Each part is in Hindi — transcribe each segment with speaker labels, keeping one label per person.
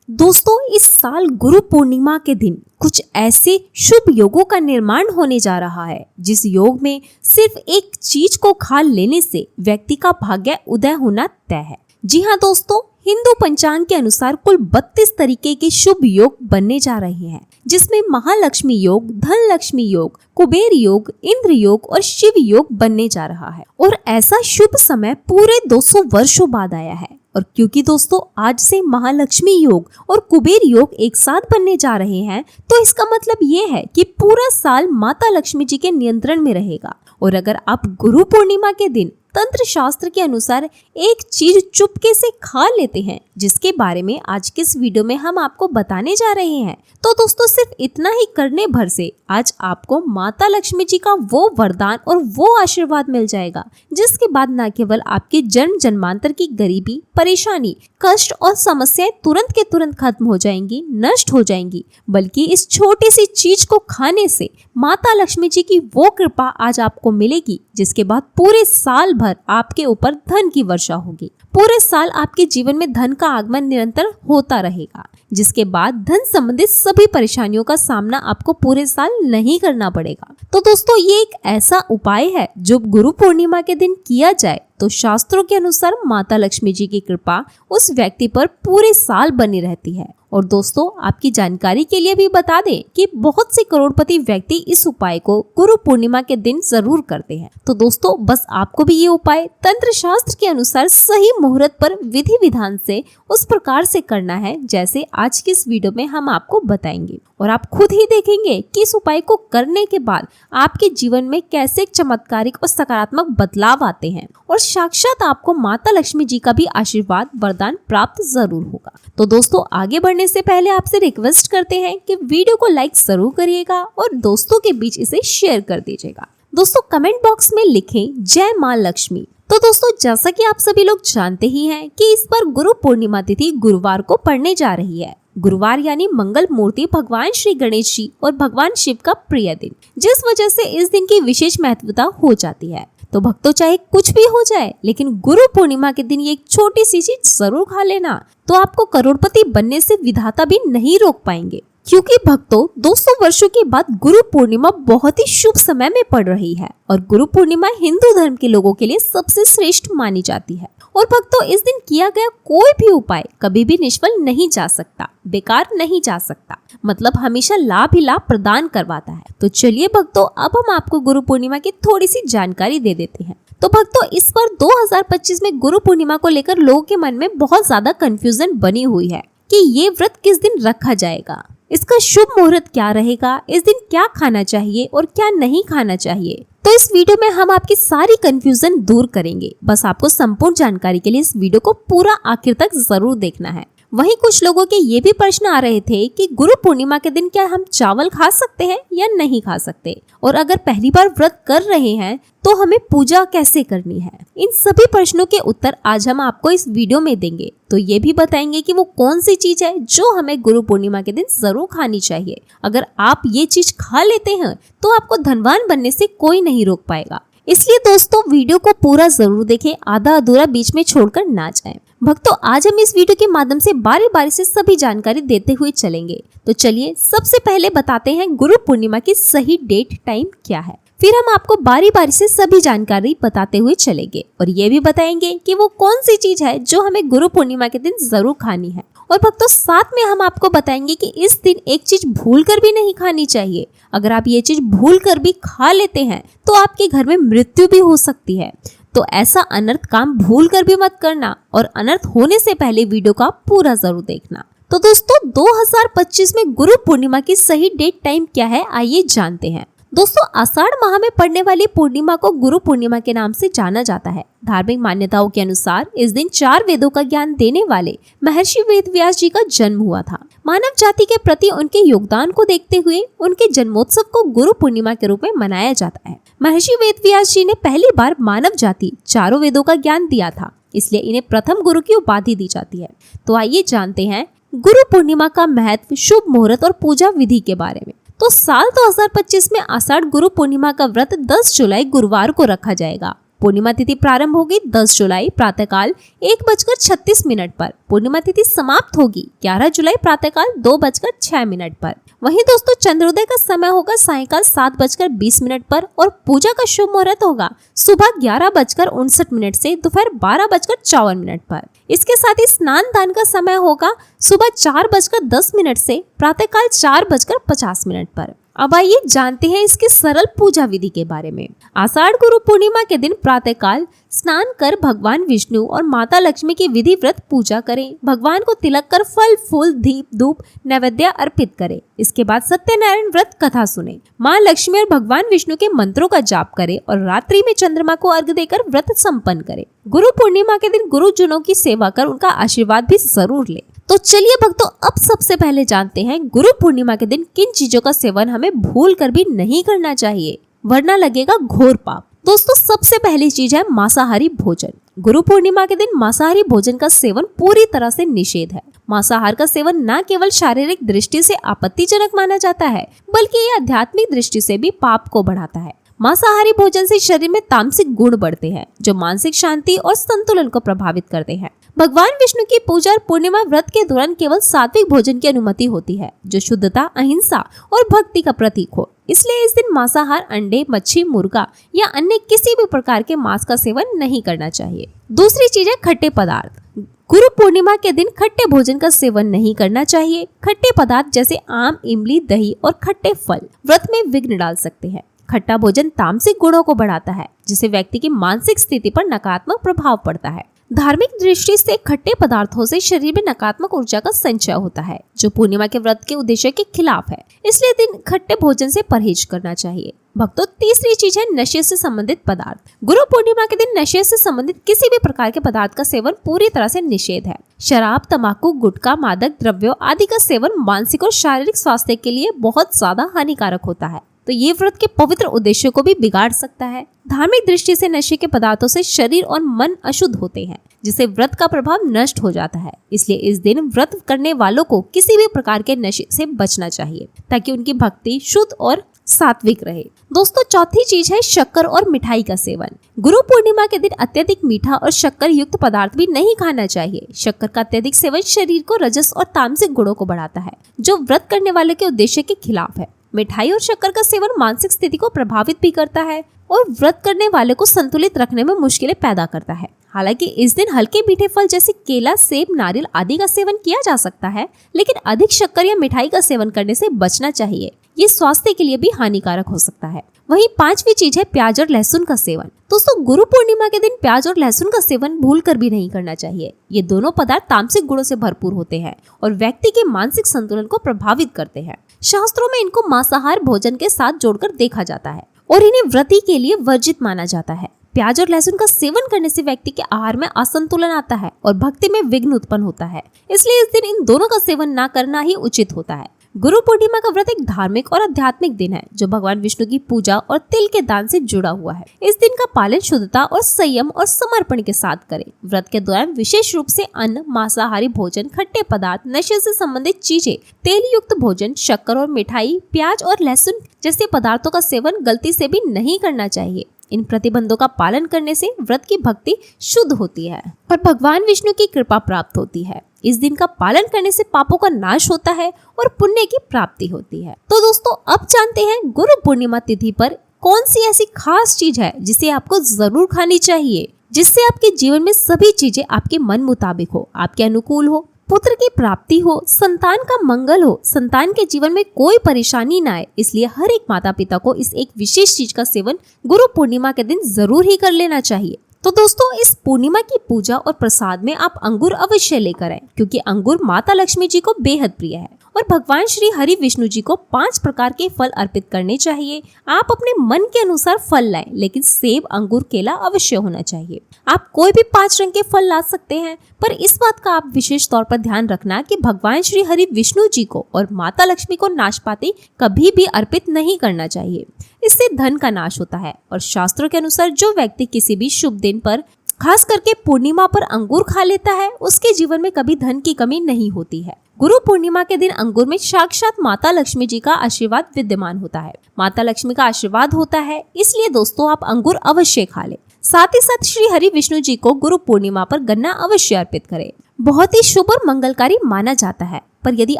Speaker 1: दोस्तों, इस साल गुरु पूर्णिमा के दिन कुछ ऐसे शुभ योगों का निर्माण होने जा रहा है जिस योग में सिर्फ एक चीज को खा लेने से व्यक्ति का भाग्य उदय होना तय है। जी हाँ दोस्तों, हिंदू पंचांग के अनुसार कुल 32 तरीके के शुभ योग बनने जा रहे हैं, जिसमें महालक्ष्मी योग, धन लक्ष्मी योग, कुबेर योग, इंद्र योग और शिव योग बनने जा रहा है। और ऐसा शुभ समय पूरे 200 वर्षों बाद आया है। और क्योंकि दोस्तों आज से महालक्ष्मी योग और कुबेर योग एक साथ बनने जा रहे हैं, तो इसका मतलब ये है कि पूरा साल माता लक्ष्मी जी के नियंत्रण में रहेगा। और अगर आप गुरु पूर्णिमा के दिन तंत्र शास्त्र के अनुसार एक चीज चुपके से खा लेते हैं, जिसके बारे में आज के इस वीडियो में हम आपको बताने जा रहे हैं, तो दोस्तों सिर्फ इतना ही करने भर से आज आपको माता लक्ष्मी जी का वो वरदान और वो आशीर्वाद मिल जाएगा, जिसके बाद न केवल आपके जन्म जन्मांतर की गरीबी, परेशानी, कष्ट और समस्याएं तुरंत के तुरंत खत्म हो जाएंगी, नष्ट हो जाएंगी, बल्कि इस छोटी सी चीज को खाने से माता लक्ष्मी जी की वो कृपा आज आपको मिलेगी, जिसके बाद पूरे साल भर आपके ऊपर धन की वर्षा होगी। पूरे साल आपके जीवन में धन का आगमन निरंतर होता रहेगा, जिसके बाद धन संबंधित सभी परेशानियों का सामना आपको पूरे साल नहीं करना पड़ेगा। तो दोस्तों ये एक ऐसा उपाय है जो गुरु पूर्णिमा के दिन किया जाए तो शास्त्रों के अनुसार माता लक्ष्मी जी की कृपा उस व्यक्ति पर पूरे साल बनी रहती है। और दोस्तों आपकी जानकारी के लिए भी बता दें कि बहुत से करोड़पति व्यक्ति इस उपाय को गुरु पूर्णिमा के दिन जरूर करते हैं। तो दोस्तों बस आपको भी ये उपाय तंत्र शास्त्र के अनुसार सही मुहूर्त पर विधि विधान से उस प्रकार से करना है जैसे आज की इस वीडियो में हम आपको बताएंगे। और आप खुद ही देखेंगे कि इस उपाय को करने के बाद आपके जीवन में कैसे चमत्कारिक और सकारात्मक बदलाव आते हैं, और साक्षात आपको माता लक्ष्मी जी का भी आशीर्वाद वरदान प्राप्त जरूर होगा। तो दोस्तों आगे बढ़ने से पहले आपसे रिक्वेस्ट करते हैं कि वीडियो को लाइक जरूर करिएगा और दोस्तों के बीच इसे शेयर कर दीजिएगा। दोस्तों कमेंट बॉक्स में लिखें जय माँ लक्ष्मी। तो दोस्तों जैसा कि आप सभी लोग जानते ही हैं कि इस बार गुरु पूर्णिमा तिथि गुरुवार को पड़ने जा रही है। गुरुवार यानी मंगल मूर्ति भगवान श्री गणेश जी और भगवान शिव का प्रिय दिन, जिस वजह से इस दिन की विशेष महत्वता हो जाती है। तो भक्तों चाहे कुछ भी हो जाए, लेकिन गुरु पूर्णिमा के दिन ये एक छोटी सी चीज जरूर खा लेना, तो आपको करोड़पति बनने से विधाता भी नहीं रोक पाएंगे। क्योंकि भक्तों 200 वर्षों के बाद गुरु पूर्णिमा बहुत ही शुभ समय में पड़ रही है, और गुरु पूर्णिमा हिंदू धर्म के लोगों के लिए सबसे श्रेष्ठ मानी जाती है। और भक्तों इस दिन किया गया कोई भी उपाय कभी भी निष्फल नहीं जा सकता, बेकार नहीं जा सकता, मतलब हमेशा लाभ ही लाभ प्रदान करवाता है। तो चलिए भक्तों अब हम आपको गुरु पूर्णिमा की थोड़ी सी जानकारी दे देते हैं। तो भक्तों इस बार 2025 में गुरु पूर्णिमा को लेकर लोगों के मन में बहुत ज्यादा कंफ्यूजन बनी हुई है कि ये व्रत किस दिन रखा जाएगा, इसका शुभ मुहूर्त क्या रहेगा, इस दिन क्या खाना चाहिए और क्या नहीं खाना चाहिए। तो इस वीडियो में हम आपकी सारी कंफ्यूजन दूर करेंगे। बस आपको संपूर्ण जानकारी के लिए इस वीडियो को पूरा आखिर तक जरूर देखना है। वहीं कुछ लोगों के ये भी प्रश्न आ रहे थे कि गुरु पूर्णिमा के दिन क्या हम चावल खा सकते हैं या नहीं खा सकते, और अगर पहली बार व्रत कर रहे हैं तो हमें पूजा कैसे करनी है। इन सभी प्रश्नों के उत्तर आज हम आपको इस वीडियो में देंगे। तो ये भी बताएंगे कि वो कौन सी चीज है जो हमें गुरु पूर्णिमा के दिन जरूर खानी चाहिए। अगर आप ये चीज खा लेते हैं तो आपको धनवान बनने से कोई नहीं रोक पाएगा। इसलिए दोस्तों वीडियो को पूरा जरूर देखें, आधा अधूरा बीच में छोड़कर ना जाएं। भक्तों आज हम इस वीडियो के माध्यम से बारी बारी से सभी जानकारी देते हुए चलेंगे। तो चलिए सबसे पहले बताते हैं गुरु पूर्णिमा की सही डेट टाइम क्या है, फिर हम आपको बारी बारी से सभी जानकारी बताते हुए चलेंगे और ये भी बताएंगे कि वो कौन सी चीज है जो हमें गुरु पूर्णिमा के दिन जरूर खानी है। और भक्तों साथ में हम आपको बताएंगे कि इस दिन एक चीज भूल कर भी नहीं खानी चाहिए। अगर आप ये चीज भूल कर भी खा लेते हैं तो आपके घर में मृत्यु भी हो सकती है। तो ऐसा अनर्थ काम भूल कर भी मत करना, और अनर्थ होने से पहले वीडियो का पूरा जरूर देखना। तो दोस्तों 2025 में गुरु पूर्णिमा की सही डेट टाइम क्या है, आइए जानते हैं। दोस्तों आषाढ़ माह में पड़ने वाली पूर्णिमा को गुरु पूर्णिमा के नाम से जाना जाता है। धार्मिक मान्यताओं के अनुसार इस दिन 4 वेदों का ज्ञान देने वाले महर्षि वेदव्यास जी का जन्म हुआ था। मानव जाति के प्रति उनके योगदान को देखते हुए उनके जन्मोत्सव को गुरु पूर्णिमा के रूप में मनाया जाता है। महर्षि वेदव्यास जी ने पहली बार मानव जाति 4 वेदों का ज्ञान दिया था, इसलिए इन्हें प्रथम गुरु की उपाधि दी जाती है। तो आइए जानते हैं गुरु पूर्णिमा का महत्व, शुभ मुहूर्त और पूजा विधि के बारे में। तो साल 2025 में आषाढ़ गुरु पूर्णिमा का व्रत 10 जुलाई गुरुवार को रखा जाएगा पूर्णिमा तिथि प्रारंभ होगी 10 जुलाई प्रातःकाल 1:36 पर। पूर्णिमा तिथि समाप्त होगी 11 जुलाई प्रातःकाल 2:06 पर। वहीं दोस्तों चंद्रोदय का समय होगा सायंकाल 7:20 पर और पूजा का शुभ मुहूर्त होगा सुबह 11:59 से दोपहर 12:54 पर। इसके साथ ही स्नान दान का समय होगा सुबह 4:10 से प्रातःकाल 4:50 पर। अब आइए जानते हैं इसकी सरल पूजा विधि के बारे में। आषाढ़ गुरु पूर्णिमा के दिन प्रातःकाल स्नान कर भगवान विष्णु और माता लक्ष्मी की विधिव्रत पूजा करें। भगवान को तिलक कर फल फूल दीप धूप नैवेद्य अर्पित करें। इसके बाद सत्यनारायण व्रत कथा सुने, माँ लक्ष्मी और भगवान विष्णु के मंत्रों का जाप करें और रात्रि में चंद्रमा को अर्घ्य देकर व्रत संपन्न करें। गुरु पूर्णिमा के दिन गुरुजनों की सेवा कर उनका आशीर्वाद भी जरूर ले। तो चलिए भक्तों, अब सबसे पहले जानते हैं गुरु पूर्णिमा के दिन किन चीजों का सेवन हमें भूल कर भी नहीं करना चाहिए, वरना लगेगा घोर पाप। दोस्तों सबसे पहली चीज है मांसाहारी भोजन। गुरु पूर्णिमा के दिन मांसाहारी भोजन का सेवन पूरी तरह से निषेध है। मांसाहार का सेवन न केवल शारीरिक दृष्टि से आपत्तिजनक माना जाता है, बल्कि ये आध्यात्मिक दृष्टि से भी पाप को बढ़ाता है। मांसाहारी भोजन से शरीर में तामसिक गुण बढ़ते हैं, जो मानसिक शांति और संतुलन को प्रभावित करते हैं। भगवान विष्णु की पूजा और पूर्णिमा व्रत के दौरान केवल सात्विक भोजन की अनुमति होती है, जो शुद्धता, अहिंसा और भक्ति का प्रतीक हो। इसलिए इस दिन मांसाहार, अंडे, मच्छी, मुर्गा या अन्य किसी भी प्रकार के मांस का सेवन नहीं करना चाहिए। दूसरी चीज है खट्टे पदार्थ। गुरु पूर्णिमा के दिन खट्टे भोजन का सेवन नहीं करना चाहिए। खट्टे पदार्थ जैसे आम, इमली, दही और खट्टे फल व्रत में विघ्न डाल सकते हैं। खट्टा भोजन तामसिक गुणों को बढ़ाता है, जिससे व्यक्ति की मानसिक स्थिति पर नकारात्मक प्रभाव पड़ता है। धार्मिक दृष्टि से खट्टे पदार्थों से शरीर में नकारात्मक ऊर्जा का संचय होता है, जो पूर्णिमा के व्रत के उद्देश्य के खिलाफ है। इसलिए दिन खट्टे भोजन से परहेज करना चाहिए। भक्तों तीसरी चीज है नशे से संबंधित पदार्थ। गुरु पूर्णिमा के दिन नशे से संबंधित किसी भी प्रकार के पदार्थ का सेवन पूरी तरह से निषेध है। शराब, तंबाकू, गुटखा, मादक द्रव्यों आदि का सेवन मानसिक और शारीरिक स्वास्थ्य के लिए बहुत ज्यादा हानिकारक होता है, तो ये व्रत के पवित्र उद्देश्यों को भी बिगाड़ सकता है। धार्मिक दृष्टि से नशे के पदार्थों से शरीर और मन अशुद्ध होते हैं, जिससे व्रत का प्रभाव नष्ट हो जाता है। इसलिए इस दिन व्रत करने वालों को किसी भी प्रकार के नशे से बचना चाहिए, ताकि उनकी भक्ति शुद्ध और सात्विक रहे। दोस्तों चौथी चीज है शक्कर और मिठाई का सेवन। गुरु पूर्णिमा के दिन अत्यधिक मीठा और शक्कर युक्त पदार्थ भी नहीं खाना चाहिए। शक्कर का अत्यधिक सेवन शरीर को रजस और तामसिक गुणों को बढ़ाता है, जो व्रत करने वाले के उद्देश्य के खिलाफ है। मिठाई और शक्कर का सेवन मानसिक स्थिति को प्रभावित भी करता है और व्रत करने वाले को संतुलित रखने में मुश्किलें पैदा करता है। हालांकि इस दिन हल्के मीठे फल जैसे केला, सेब, नारियल आदि का सेवन किया जा सकता है, लेकिन अधिक शक्कर या मिठाई का सेवन करने से बचना चाहिए। ये स्वास्थ्य के लिए भी हानिकारक हो सकता है। वहीं पांचवी चीज है प्याज और लहसुन का सेवन। दोस्तों गुरु पूर्णिमा के दिन प्याज और लहसुन का सेवन भूल कर भी नहीं करना चाहिए। ये दोनों पदार्थ तामसिक गुणों से भरपूर होते हैं और व्यक्ति के मानसिक संतुलन को प्रभावित करते हैं। शास्त्रों में इनको मांसाहार भोजन के साथ जोड़कर देखा जाता है और इन्हें व्रती के लिए वर्जित माना जाता है। प्याज और लहसुन का सेवन करने से व्यक्ति के आहार में असंतुलन आता है और भक्ति में विघ्न उत्पन्न होता है। इसलिए इस दिन इन दोनों का सेवन न करना ही उचित होता है। गुरु पूर्णिमा का व्रत एक धार्मिक और आध्यात्मिक दिन है, जो भगवान विष्णु की पूजा और तिल के दान से जुड़ा हुआ है। इस दिन का पालन शुद्धता और संयम और समर्पण के साथ करें। व्रत के दौरान विशेष रूप से अन्न, मांसाहारी भोजन, खट्टे पदार्थ, नशे से संबंधित चीजें, तेल युक्त भोजन, शक्कर और मिठाई, प्याज और लहसुन जैसे पदार्थों का सेवन गलती से भी नहीं करना चाहिए। इन प्रतिबंधों का पालन करने से व्रत की भक्ति शुद्ध होती है और भगवान विष्णु की कृपा प्राप्त होती है। इस दिन का पालन करने से पापों का नाश होता है और पुण्य की प्राप्ति होती है। तो दोस्तों अब जानते हैं गुरु पूर्णिमा तिथि पर कौन सी ऐसी खास चीज है जिसे आपको जरूर खानी चाहिए, जिससे आपके जीवन में सभी चीजें आपके मन मुताबिक हो, आपके अनुकूल हो, पुत्र की प्राप्ति हो, संतान का मंगल हो, संतान के जीवन में कोई परेशानी ना आए। इसलिए हर एक माता पिता को इस एक विशेष चीज का सेवन गुरु पूर्णिमा के दिन जरूर ही कर लेना चाहिए। तो दोस्तों इस पूर्णिमा की पूजा और प्रसाद में आप अंगूर अवश्य लेकर आए, क्योंकि अंगूर माता लक्ष्मी जी को बेहद प्रिय है और भगवान श्री हरि विष्णु जी को 5 प्रकार के फल अर्पित करने चाहिए। आप अपने मन के अनुसार फल लाएं, लेकिन सेब, अंगूर, केला अवश्य होना चाहिए। आप कोई भी 5 रंग के फल ला सकते हैं, पर इस बात का आप विशेष तौर पर ध्यान रखना कि भगवान श्री हरि विष्णु जी को और माता लक्ष्मी को नाशपाती कभी भी अर्पित नहीं करना चाहिए। इससे धन का नाश होता है और शास्त्रों के अनुसार जो व्यक्ति किसी भी शुभ दिन पर, खास करके पूर्णिमा पर अंगूर खा लेता है, उसके जीवन में कभी धन की कमी नहीं होती है। गुरु पूर्णिमा के दिन अंगूर में साक्षात माता लक्ष्मी जी का आशीर्वाद विद्यमान होता है। माता लक्ष्मी का आशीर्वाद होता है, इसलिए दोस्तों आप अंगूर अवश्य खा लें। साथ ही साथ श्री हरि विष्णु जी को गुरु पूर्णिमा पर गन्ना अवश्य अर्पित करें। बहुत ही शुभ और मंगलकारी माना जाता है, पर यदि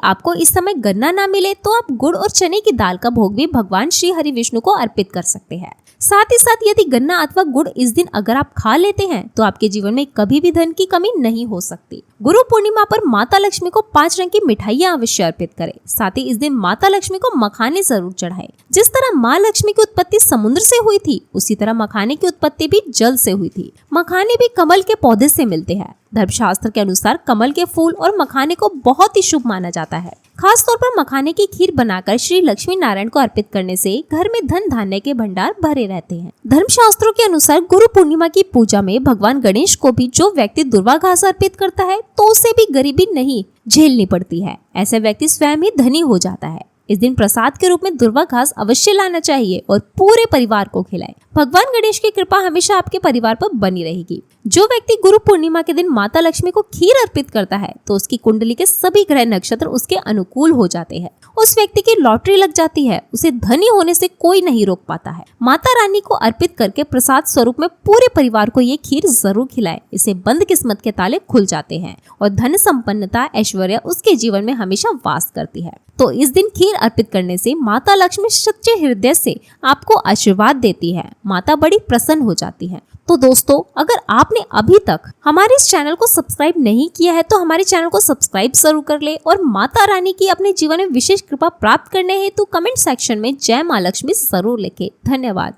Speaker 1: आपको इस समय गन्ना ना मिले तो आप गुड़ और चने की दाल का भोग भी भगवान श्री हरि विष्णु को अर्पित कर सकते हैं। साथ ही साथ यदि गन्ना अथवा गुड़ इस दिन अगर आप खा लेते हैं तो आपके जीवन में कभी भी धन की कमी नहीं हो सकती। गुरु पूर्णिमा पर माता लक्ष्मी को 5 रंग की मिठाइयां अवश्य अर्पित करें। साथ ही इस दिन माता लक्ष्मी को मखाने जरूर चढ़ाएं। जिस तरह माँ लक्ष्मी की उत्पत्ति समुद्र से हुई थी, उसी तरह मखाने की उत्पत्ति भी जल से हुई थी। मखाने भी कमल के पौधे से मिलते हैं। धर्मशास्त्र के अनुसार कमल के फूल और मखाने को बहुत ही शुभ माना जाता है। खास तौर पर मखाने की खीर बनाकर श्री लक्ष्मी नारायण को अर्पित करने से घर में धन धान्य के भंडार भरे रहते हैं। धर्मशास्त्रों के अनुसार गुरु पूर्णिमा की पूजा में भगवान गणेश को भी जो व्यक्ति दुर्वा घास अर्पित करता है तो उसे भी गरीबी नहीं झेलनी पड़ती है। ऐसे व्यक्ति स्वयं ही धनी हो जाता है। इस दिन प्रसाद के रूप में दुर्वा घास अवश्य लाना चाहिए और पूरे परिवार को खिलाएं। भगवान गणेश की कृपा हमेशा आपके परिवार पर बनी रहेगी। जो व्यक्ति गुरु पूर्णिमा के दिन माता लक्ष्मी को खीर अर्पित करता है तो उसकी कुंडली के सभी ग्रह नक्षत्र उसके अनुकूल हो जाते हैं। उस व्यक्ति की लॉटरी लग जाती है। उसे धनी होने से कोई नहीं रोक पाता है। माता रानी को अर्पित करके प्रसाद स्वरूप में पूरे परिवार को ये खीर जरूर खिलाएं। इसे बंद किस्मत के ताले खुल जाते हैं और धन संपन्नता ऐश्वर्य उसके जीवन में हमेशा वास करती है। तो इस दिन खीर अर्पित करने से माता लक्ष्मी सच्चे हृदय से आपको आशीर्वाद देती है। माता बड़ी प्रसन्न हो जाती है। तो दोस्तों, अगर आपने अभी तक हमारे इस चैनल को सब्सक्राइब नहीं किया है तो हमारे चैनल को सब्सक्राइब जरूर कर ले और माता रानी की अपने जीवन में विशेष कृपा प्राप्त करने हेतु कमेंट सेक्शन में जय माँ लक्ष्मी जरूर लिखे। धन्यवाद।